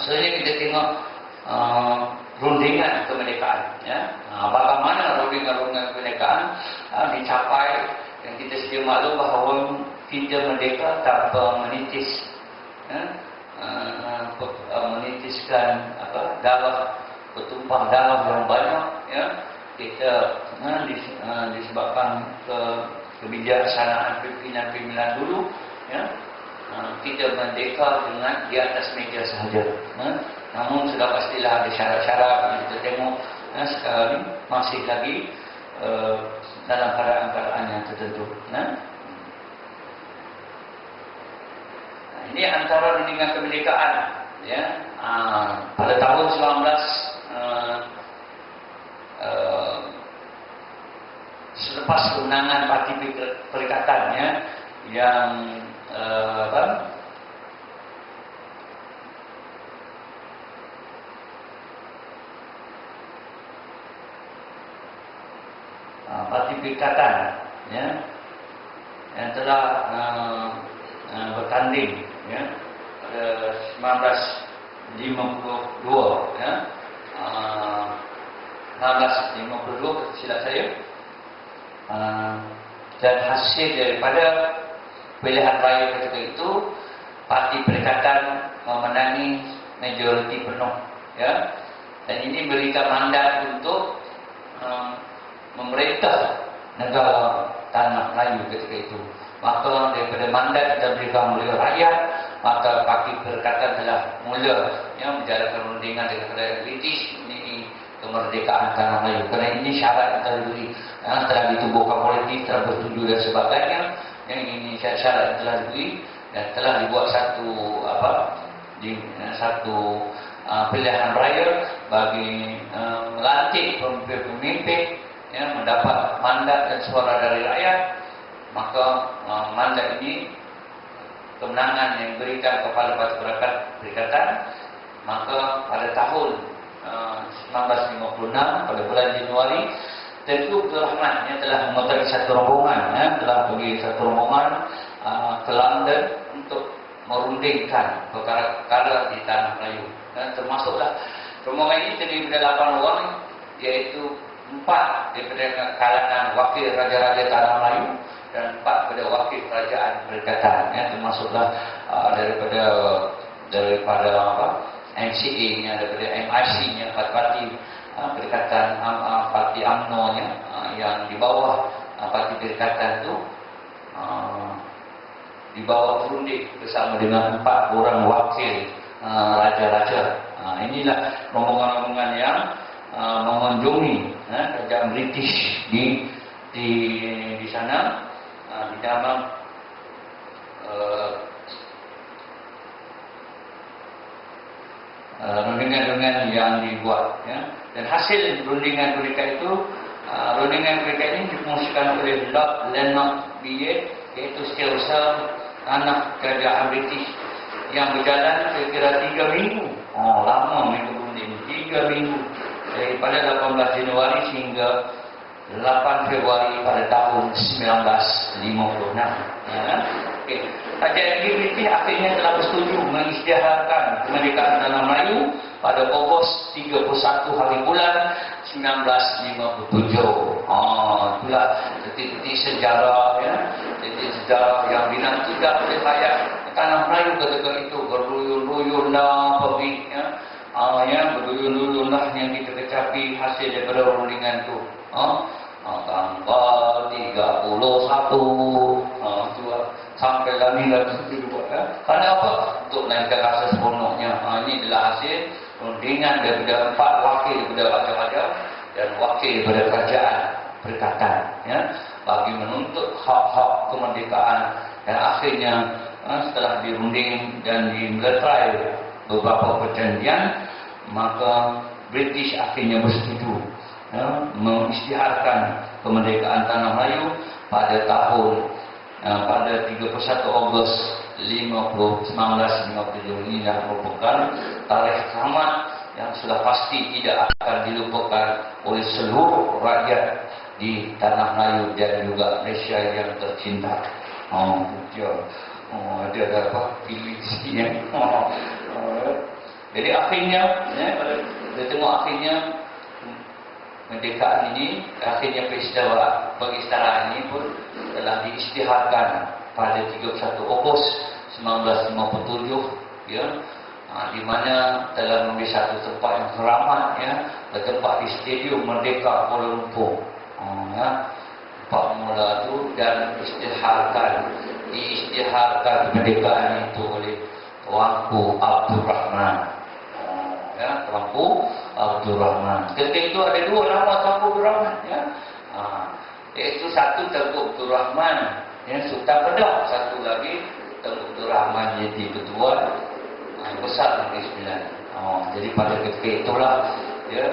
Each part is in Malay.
Selanjutnya kita tengok rundingan kemerdekaan. Ya. Bagaimana rundingan kemerdekaan dicapai, yang kita sedia maklum bahawa kita merdeka tanpa menitis, menitiskan darah, bertumpah darah yang banyak. Ya. Kita disebabkan kebijaksanaan pimpinan-pimpinan dulu. Ya. Kita merdeka dengan di atas meja sahaja. Namun sudah pastilah ada syarat-syarat. Kita tengok sekarang ini masih lagi dalam keadaan yang tertentu. Ini antara rundingan kemerdekaan. Ya, pada tahun 19 selepas kemenangan Parti Perikatan, ya, yang Parti Perikatan, ya, yang telah bertanding, ya, pada 1952, ya, 1952 silap saya, dan hasil daripada pilihan raya ketika itu Parti Perikatan memenangi majoriti penuh, ya, dan ini berikan mandat untuk memerintah negara tanah Melayu ketika itu. Maka daripada mandat kita berikan oleh rakyat, maka Parti Perikatan telah mula, ya, menjalankan rundingan dengan British ini kemerdekaan tanah Melayu. Kerana ini syarat yang telah diberi, telah ditubuhkan politik, telah bersetuju dan sebagainya. Yang ini syarat yang telah diberi dan telah dibuat satu pilihan raya bagi melantik pemimpin, ya, mendapat mandat dan suara dari rakyat. Maka mandat ini, kemenangan yang diberikan kepada Parti Perikatan, maka pada tahun 1956 pada bulan Januari, Tengku Abdul Rahman yang telah memotong satu rombongan, ya, telah pergi satu rombongan ke London untuk merundingkan perkara-perkara di tanah Melayu. Termasuklah rombongan ini terdiri dari 8 orang, iaitu 4 daripada kalangan wakil raja-raja tanah Melayu dan 4 pada wakil kerajaan Perikatan, ya, termasuklah daripada MCA-nya, daripada MIC-nya, Parti Perikatan, Parti UMNO-nya, yang di bawah Parti Perikatan itu dibawa berunding bersama dengan 4 orang wakil raja-raja. Inilah rombongan-rombongan yang mengunjungi kerajaan British di sana, di dalam rundingan-rundingan yang dibuat, ya. Dan hasil rundingan mereka itu, rundingan mereka ini difungsikan oleh Lord Lennox Billett, iaitu setiausaha anak kerajaan British, yang berjalan kira-kira 3 minggu. Lama mereka berunding, 3 minggu, daripada 18 Januari sehingga 8 Februari pada tahun 1956. Ya. Kerajaan British akhirnya telah bersetuju mengisytiharkan kemerdekaan tanah Melayu pada Ogos 31 hari bulan 1957. Itulah titik-titik sejarah, ya, titik sejarah yang dinantikan oleh rakyat tanah Melayu ketika itu. Berluyun-luyunlah pergi, ya, berluyun-luyunlah yang kita kecapi hasil daripada rundingan itu. Tanggal 31 sampai lagi dibuat, ya. Kerana apa? Untuk menaikkan rasa seronoknya. Ini adalah hasil rundingan daripada 4 wakil daripada raja-raja dan wakil daripada kerajaan Perikatan, ya, bagi menuntut hak-hak kemerdekaan. Dan akhirnya setelah dirunding dan dimelerai beberapa perjanjian, maka British akhirnya bersetuju, ya, mengisytiharkan kemerdekaan tanah Melayu pada tahun pada 31 Ogos 1957. Ini dah merupakan tarikh kiamat yang sudah pasti tidak akan dilupakan oleh seluruh rakyat di tanah Melayu dan juga Malaysia yang tercinta. Ada apa? Pilih sikit, ya. Jadi akhirnya, kalau kita tengok akhirnya kemerdekaan ini, akhirnya peristiwa ini pun telah diisytiharkan pada 31 Ogos 1957, ya, di mana telah menjadi satu tempat yang teramat, ya, bertempat di Stadium Merdeka Kuala Lumpur. Tempat mula itu dan diisytiharkan kemerdekaan itu oleh Tuanku Abdul Rahman. Tuanku Abdul Rahman. Ketika itu ada dua nama Tuanku Abdul Rahman, ya. Iaitu satu Tuanku Abdul Rahman, ya, Sultan Kedah, satu lagi Tuanku Abdul Rahman jadi ketua besar Negeri Sembilan. Jadi pada ketika itulah, ya,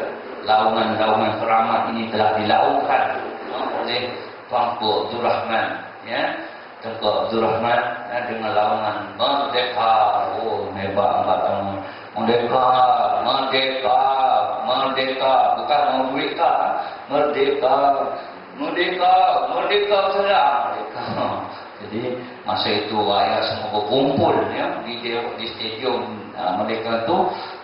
laungan-laungan keramat ini telah dilaungkan oleh Tuanku Abdul Rahman, ya. Tuanku Abdul Rahman, dengan laungan Merdeka. Hebat angkatan. Merdeka, merdeka, merdeka, bukan merdeka, merdeka, merdeka, merdeka saja, merdeka. Jadi masa itu ayah semua berkumpul, ya, di stadium Merdeka itu.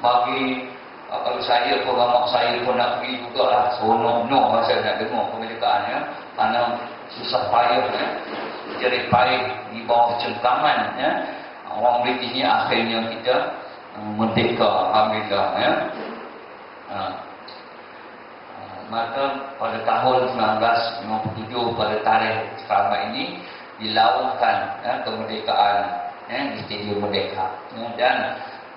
Bagi kalau saya pun, mak saya pun nak pergi juga lah, seronok masa nak dengar kemerdekaan, ya, karena susah payah, ya, jerih payah di bawah cengkaman, ya, orang British ni. Akhirnya kita merdeka, alhamdulillah, ya. Maka pada tahun 1957 pada tarikh sekarang ini dilaungkan, ya, kemerdekaan, ya, di Stadium Merdeka, ya. Dan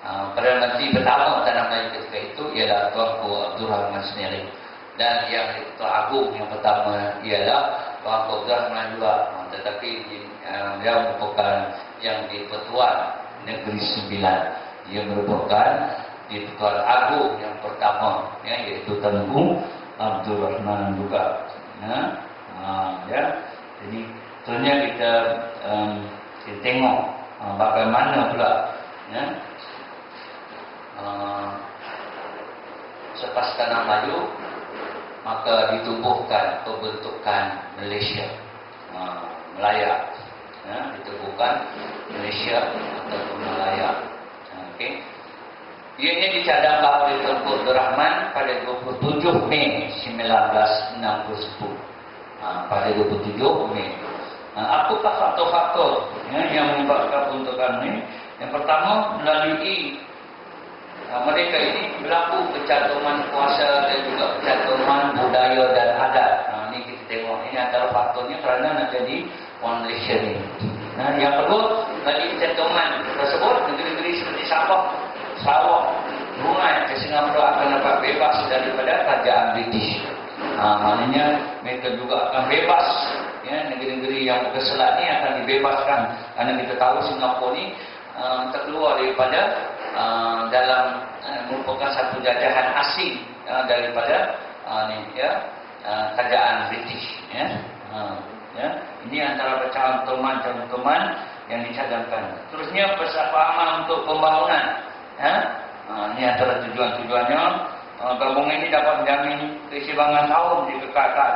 Perdana Menteri pertama Tanah Melayu ketika itu ialah Tuanku Abdul Rahman sendiri. Dan yang Ketua Agung yang pertama ialah Tuanku Abdul Rahman juga. Tetapi dia merupakan yang di-Pertuan Negeri Sembilan. Dia merupakan di-Pertuan Agung yang pertama, ya, iaitu Tuanku Abdul Rahman juga. Ya. Jadi sebenarnya kita tengok bagaimana pula, ya, selepas Tanah Melayu maka ditumbuhkan pembentukan Malaysia Melaya, ya, ditubuhkan Malaysia ataupun Melaya. Okey. Ianya dicadangkan oleh Tuanku Abdul Rahman pada 27 Mei 1960. Pada 27 Mei. Apakah faktor-faktor, ya, yang menyebabkan pembentukan ini? Yang pertama, melalui mereka ini berlaku pencantuman kuasa dan juga pencantuman budaya dan adat. Ini kita tengok, ini antara faktornya kerana nak jadi One Malaysia ni. Yang kedua, bagi pencantuman tersebut, negeri-negeri seperti Sabah, Sarawak, Brunei ke Singapura akan dapat bebas daripada kerajaan British. Maknanya mereka juga akan bebas, ya, negeri-negeri yang berkeselat ni akan dibebaskan. Kerana kita tahu Singapura ni terkeluar daripada dalam merupakan satu jajahan asing daripada kerajaan British, ya. Ini antara cantuman-cantuman yang dicadangkan. Terusnya persefahaman untuk pembangunan, ya. Ini antara tujuan-tujuannya. Gabungan ini dapat menjamin keseimbangan kaum dikekalkan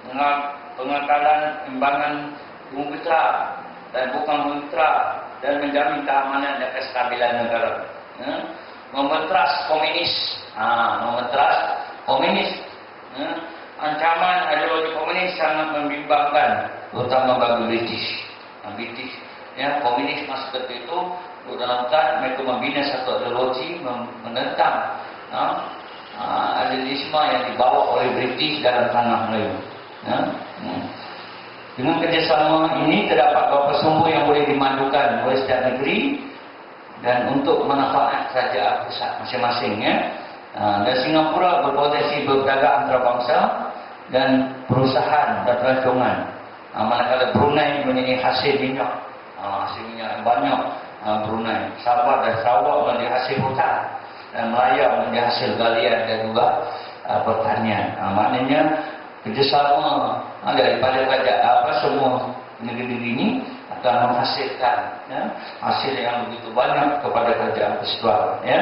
dengan pengekalan imbangan bumi putra dan bukan bumi putra, dan menjamin keamanan dan kestabilan negara. Memetras komunis, memetras komunis. Ancaman ideologi komunis sangat membimbangkan, terutama bagi British. British, ya, komunis masa ketika itu dalam mereka membina satu ideologi menentang idealisme yang dibawa oleh British dalam tanah Melayu. Dengan kerjasama ini terdapat beberapa sumber yang boleh dimandukan oleh setiap negeri dan untuk manfaat kerajaan pusat masing-masing, ya. Dan Singapura berpotensi berdagang antarabangsa dan perusahaan dan pelancongan. Manakala Brunei mempunyai hasil minyak, yang banyak. Brunei, Sabah dan Sarawak mempunyai hasil hutan, dan Melaya mempunyai hasil galian dan juga pertanian. Maknanya kerjasama daripada semua negeri-negeri ini akan menghasilkan, ya, hasil yang begitu banyak kepada kerajaan persekutuan, ya.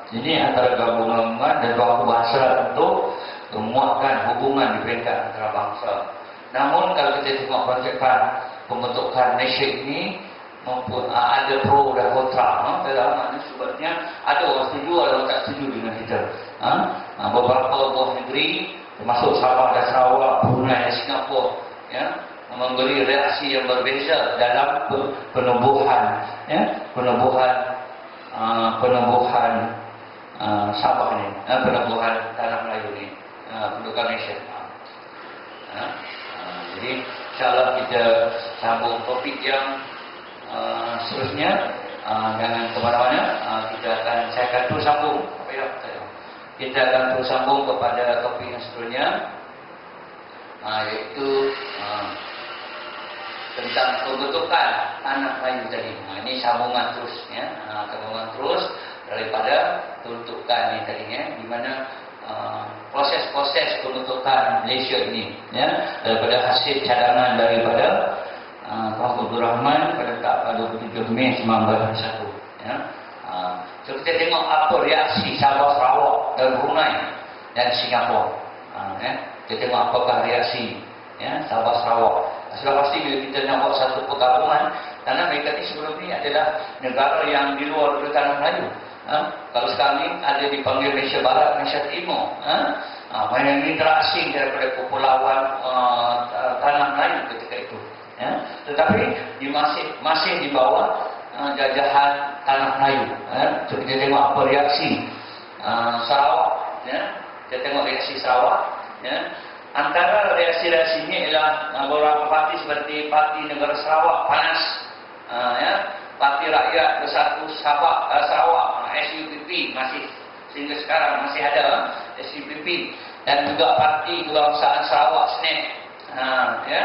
Jadi antara gabungan dan baku bahasa untuk menguatkan hubungan di peringkat antarabangsa. Namun kalau kita tengok konsep pembentukan Malaysia ini maupun ada pro dan kontra. Dalam makna sebabnya ada orang setuju, ada orang tak setuju dengan kita. Beberapa buah negeri termasuk Sabah dan Sarawak, Brunei dan Singapura, ya, memberi reaksi yang berbeza dalam penubuhan, ya, penubuhan Sabah ni, penubuhan tanah Melayu ni, pendudukan Malaysia. Jadi insyaAllah kita sambung topik yang seterusnya. Jangan ke mana-mana. Saya akan terus sambung. Kita akan terus sambung kepada topik yang seterusnya, iaitu tentang pembentukan tanah Melayu tadi. Ini sambungan terus, ya, sambungan terus daripada peruntukan ini tadinya, di mana proses-proses pembentukan Malaysia ini, ya, daripada hasil cadangan daripada Tuan Abdul Rahman pada 27 Mei 1991, ya. So kita tengok apa reaksi Sabah, Sarawak dan Brunei dan Singapura, ya. Kita tengok apakah reaksi, ya, Sabah, Sarawak. Sudah pasti bila kita nak buat satu pergabungan, kerana mereka ni sebelum ni adalah negara yang di luar dari tanah Melayu. Kalau sekarang ni ada dipanggil Malaysia Barat, Malaysia Timur, mereka ini terasing daripada kepulauan tanah Melayu ketika itu, ya. Tetapi masih di bawah jajahan tanah Melayu. So kita tengok apa reaksi Sarawak, ya. Kita tengok reaksi Sarawak, ya. Antara reaksi-reaksinya ialah beberapa parti seperti Parti Negara Sarawak Panas, ya, Parti Rakyat Bersatu Sarawak, SUPP, masih sehingga sekarang masih ada SUPP, dan juga Parti Kebangsaan Sarawak SNAP, ya.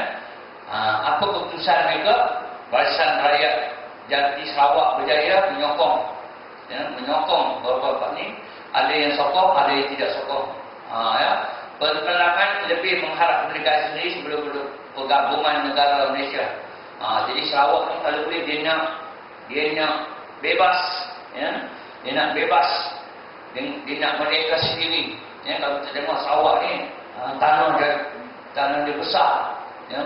Apa keputusan mereka? Barisan Rakyat Jati Sarawak Berjaya menyokong, ya, menyokong beberapa ni. Ada yang sokong, ada yang tidak sokong, ya. Penerangan lebih mengharap mereka sendiri sebelum pergabungan negara Malaysia. Jadi Sarawak ni kalau boleh dia nak bebas, ya, dia nak bebas, dia nak merdeka sendiri, ya. Kalau kita tengok Sarawak ni tanah dia besar, ya,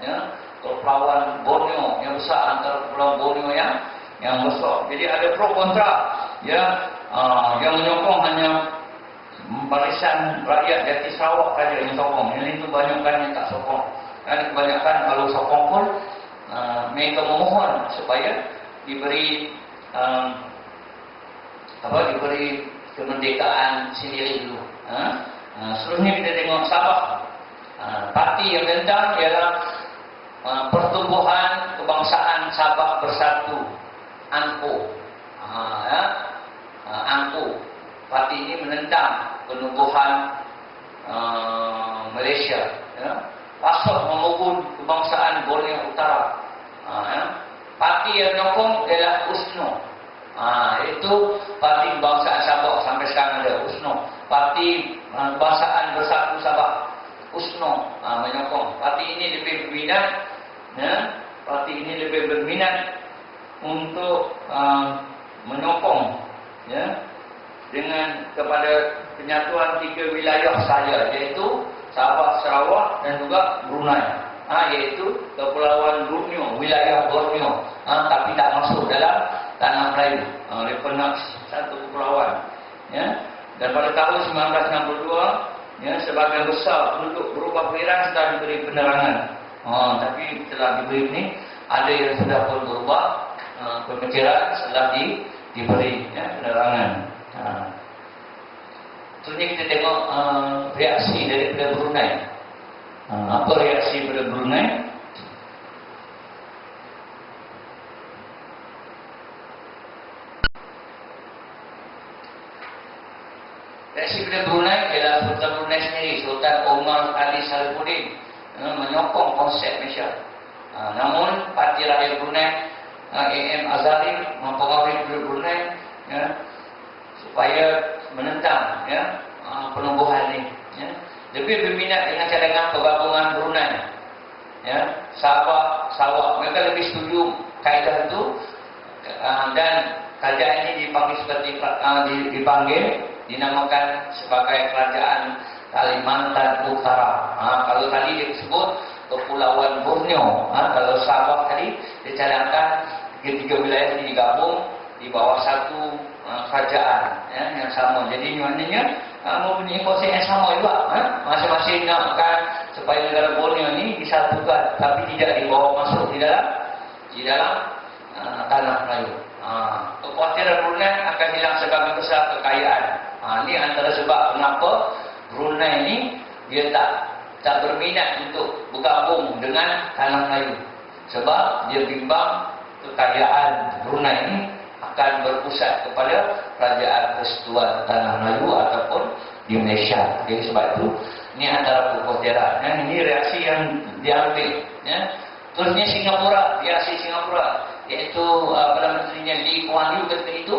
ya. Kepulauan Borneo yang besar, antara kepulauan Borneo yang besar. Jadi ada pro kontra, ya. Yang menyokong hanya Barisan Rakyat Jati Sarawak saja yang sokong. Yang itu banyakkan yang tak sokong. Dan kebanyakan kalau sokong pun mereka memohon supaya diberi diberi kemerdekaan sendiri dulu. Seterusnya kita tengok Sabah. Parti yang tentang ialah Pertumbuhan Kebangsaan Sabah Bersatu, ANKO, ya. ANKO. Parti ini menentang penumbuhan Malaysia, ya. Pasal mengukur kebangsaan Borneo Utara, ya. Parti yang menyokong ialah USNO, itu Parti Kebangsaan Sabah, sampai sekarang ada USNO. Parti Kebangsaan Bersatu Sabah, USNO, menyokong. Parti ini lebih berminat, ya. Parti ini lebih berminat untuk menyokong, ya, dengan kepada penyatuan 3 wilayah saja, iaitu Sabah, Sarawak dan juga Brunei, iaitu Kepulauan Borneo, wilayah Borneo, tapi tak masuk dalam tanah Melayu. Dia pernah satu kepulauan, ya. Dan pada tahun 1962, ya, sebagian besar penduduk berubah fikiran setelah diberi penerangan. Tapi setelah diberi ini, ada yang sudah pun berubah pemikiran setelah diberi, ya, penerangan. Seterusnya kita tengok reaksi daripada Brunei. Apa reaksi daripada Brunei? Reaksi daripada Brunei ialah Sultan Brunei sendiri, Sultan Omar Ali Salihuddin, menyokong konsep Malaysia. Namun Parti Rakyat Brunei, AM Azali, mempengaruhi Brunei, ya, supaya menentang, ya, penumbuhan ini, ya. Lebih berminat dengan cadangan pergabungan Brunei, ya. Sabah, Sarawak, mereka lebih setuju kaedah itu, dan kerajaan ini dinamakan sebagai Kerajaan Kalimantan Utara. Kalau tadi dia sebut Kepulauan Borneo. Kalau Sabah tadi dicadangkan ketiga wilayah ini digabung di bawah satu kerajaan yang sama. Jadi maknanya mempunyai konsep yang sama juga. Masing-masing nakkan supaya negara Borneo ini disatukan, tapi tidak dibawa masuk di dalam tanah Melayu. Kekhawatiran Brunei akan hilang sebagian besar kekayaan. Ini antara sebab kenapa Brunei ini dia tak berminat untuk bergabung dengan tanah Melayu. Sebab dia bimbang kekayaan Brunei ini akan berpusat kepada Kerajaan Persekutuan Tanah Melayu ataupun di Malaysia. Jadi sebab itu ini antara kekhawatiran. Ini reaksi yang diambil. Terusnya Singapura, reaksi Singapura, iaitu Perdana Menterinya Lee Kuan Yew ketika itu,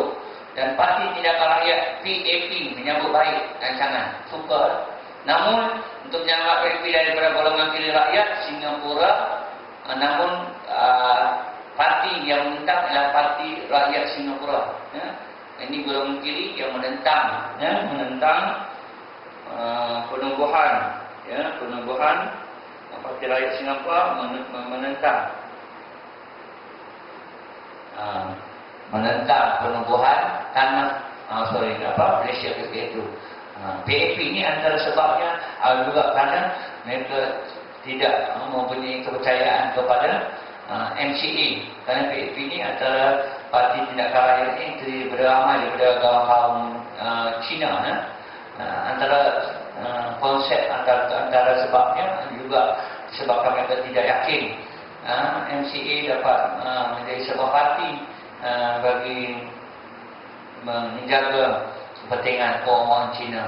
dan Parti Tindakan Rakyat PAP menyambut baik rancangan. Suka. Namun untuk menyelamatkan PAP daripada golongan kiri rakyat Singapura, namun parti yang menentang adalah Parti Rakyat Singapura. Ini golongan kiri yang menentang, penungguhan, penungguhan. Parti Rakyat Singapura menentang penungguhan tanah Malaysia ketika itu. PAP ini antara sebabnya juga kerana mereka tidak mempunyai kepercayaan kepada MCA, kerana PAP ini antara Parti Tindakan Rakyat ini terdiri beramai daripada kaum Cina. Antara konsep antara sebabnya juga disebabkan mereka tidak yakin MCA dapat menjadi sebuah parti bagi menjaga kepentingan orang Cina.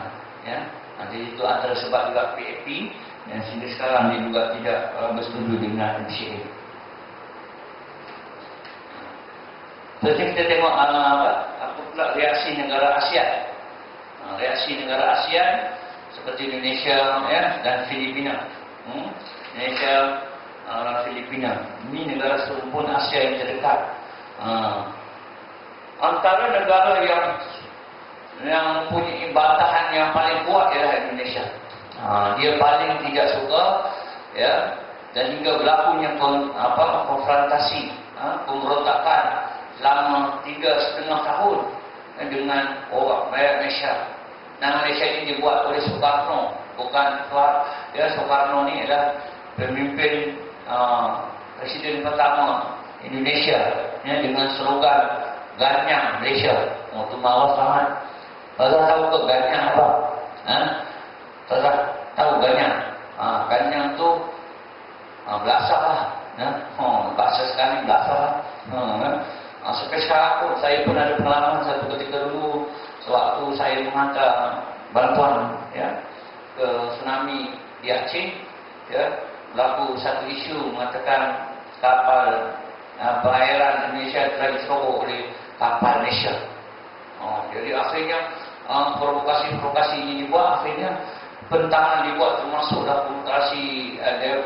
Jadi itu antara sebab juga PAP, dan sehingga sekarang dia juga tidak bersetuju dengan MCA. Jadi kita tengok apa pula reaksi negara ASEAN. Reaksi negara ASEAN seperti Indonesia dan Filipina. Indonesia, Filipina. Ini negara serumpun Asia yang terdekat. Antara negara yang mempunyai bantahan yang paling kuat ialah Indonesia. Dia paling tidak suka, dan hingga berlakunya konfrontasi, pemberontakan selama 3,5 tahun dengan orang Malaysia. Nama Malaysia ini dibuat oleh Soekarno, bukan Soekarno ni adalah pemimpin presiden pertama Indonesia, dengan slogan Ganyang Malaysia. Itu mawas sangat. Tuan tahu ke Ganyang apa? Tuan tahu Ganyang? Ganyang tu belasah lah. Bahasa sekarang belasah lah. Sampai sekarang pun saya pun ada pengalaman satu ketika dulu sewaktu saya menghantar bantuan ke tsunami di Aceh, berlaku satu isu mengatakan kapal perairan Indonesia telah diserobot oleh kapal Malaysia. Jadi akhirnya provokasi ini dibuat, akhirnya pentangan dibuat, termasuklah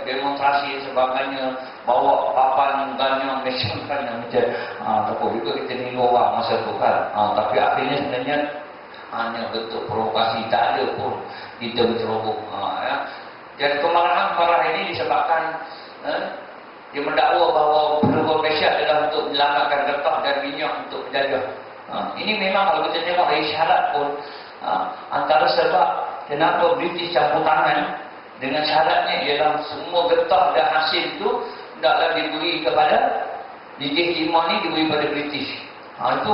demonstrasi sebagainya, bawa papan Ganyang Malaysia macam takut juga kita ni orang masa tu kan. Tapi akhirnya sebenarnya hanya bentuk provokasi, tak ada pun kita berceroboh. Dan kemarahan parah ini disebabkan dia mendakwa bahawa penubuhan Malaysia adalah untuk menyelamatkan getah dan minyak untuk penjajah. Ini memang kalau kita tengok dari syarat pun, antara sebab kenapa British campur tangan dengan syaratnya ialah semua getah dan hasil itu hendaklah diberi kepada British Timor ni, diberi pada British. Itu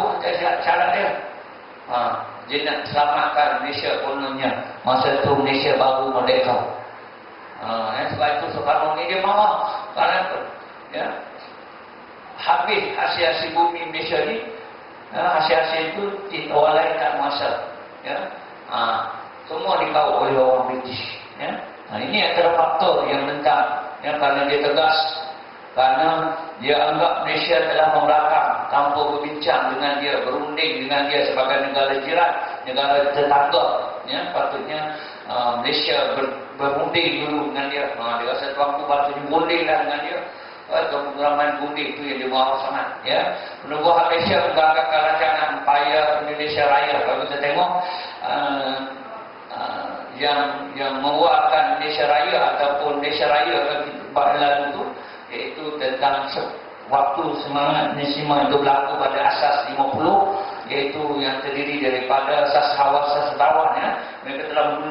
syarat dia. Dia nak selamatkan Malaysia kononnya. Masa itu Malaysia baru merdeka. Sebab itu Soekarno ni dia marah. Kerana habis hasil-hasil bumi Malaysia ni, hasil-hasil itu orang lain tak masa. Semua dikau oleh orang British. Ini antara faktor yang menentang, kerana dia tegas, kerana dia anggap Malaysia telah membelakang tanpa berbincang dengan dia, berunding dengan dia sebagai negara jiran, negara tetangga. Patutnya Malaysia berunding dulu dengan dia. Dia rasa tuanku patutnya berundinglah dengan dia. Pengalaman bunding itu yang dimarah sangat. Penubuhan Malaysia menggagalkan rancangan Empire Indonesia Raya. Kalau kita tengok yang mengeluarkan Indonesia Raya ataupun Malaysia Raya, jumpa yang lalu itu, iaitu tentang waktu semangat Nisima itu berlaku pada asas 50, iaitu yang terdiri daripada asas hawa, asas tawar, ya. Mereka telah menggunakan